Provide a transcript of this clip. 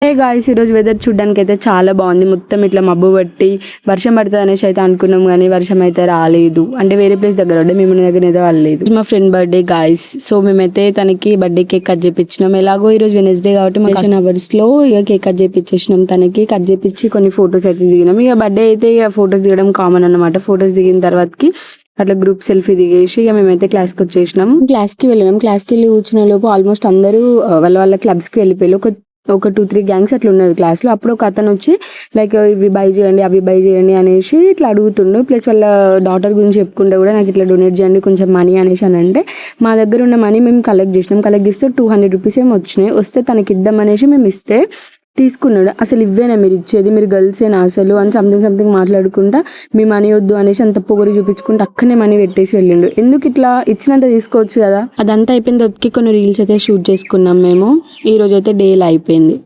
Hey guys, ఈరోజు weather చూడడానికి అయితే చాలా బాగుంది. మొత్తం ఇట్లా మబ్బు పట్టి వర్షం పడుతుంది అనేసి అయితే అనుకున్నాం, కానీ వర్షం అయితే రాలేదు. అంటే వేరే ప్లేస్ దగ్గర ఉండే, మేము దగ్గర అయితే రాలేదు. మా ఫ్రెండ్ బర్త్డే గాయ్స్, సో మేమైతే తనకి బర్త్డే కేక్ కట్ చేయించినాం. ఎలాగో ఈరోజు వెనస్డే కాబట్టి మా అవర్స్ లో ఇక కేక్ కట్ చేయించేసినాం. తనకి కట్ చేయించి కొన్ని ఫొటోస్ అయితే దిగినాం. ఇక బర్త్డే అయితే ఇక ఫొటోస్ దిగడం కామన్ అన్నమాట. ఫొటోస్ దిగిన తర్వాతకి అట్లా గ్రూప్ సెల్ఫీ దిగేసి ఇక మేమైతే క్లాస్కి వచ్చేసినాం. క్లాస్కి వెళ్ళినాం. క్లాస్కి వెళ్ళి కూర్చున్న లోపు ఆల్మోస్ట్ అందరూ వాళ్ళ క్లబ్స్కి వెళ్ళిపోయారు. ఒక 2-3 గ్యాంగ్స్ అట్లా ఉన్నారు క్లాస్లో. అప్పుడు ఒక అతను వచ్చి లైక్ ఇవి బై చేయండి, అవి బై చేయండి అనేసి ఇట్లా అడుగుతుండు. ప్లస్ వాళ్ళ డాటర్ గురించి చెప్పుకుంటే కూడా నాకు ఇట్లా డొనేట్ చేయండి కొంచెం మనీ అనేసి అని అంటే, మా దగ్గర ఉన్న మనీ మేము కలెక్ట్ చేసినాం. కలెక్ట్ చేస్తే 200 రూపీస్ ఏమో వచ్చినాయి. వస్తే తనకి ఇద్దాం అనేసి మేము ఇస్తే తీసుకున్నాడు. అసలు ఇవ్వేనా మీరు ఇచ్చేది, మీరు గర్ల్సేనా అసలు అని సంథింగ్ మాట్లాడుకుంటా, మీ మనీ వద్దు అనేసి అంత పొగరు చూపించుకుంటూ అక్కనే మనీ పెట్టేసి వెళ్ళిండు. ఎందుకు ఇట్లా ఇచ్చినంత తీసుకోవచ్చు కదా. అదంతా అయిపోయింది. కొన్ని రీల్స్ అయితే షూట్ చేసుకున్నాం మేము. ఈ రోజు అయితే డే అయిపోయింది.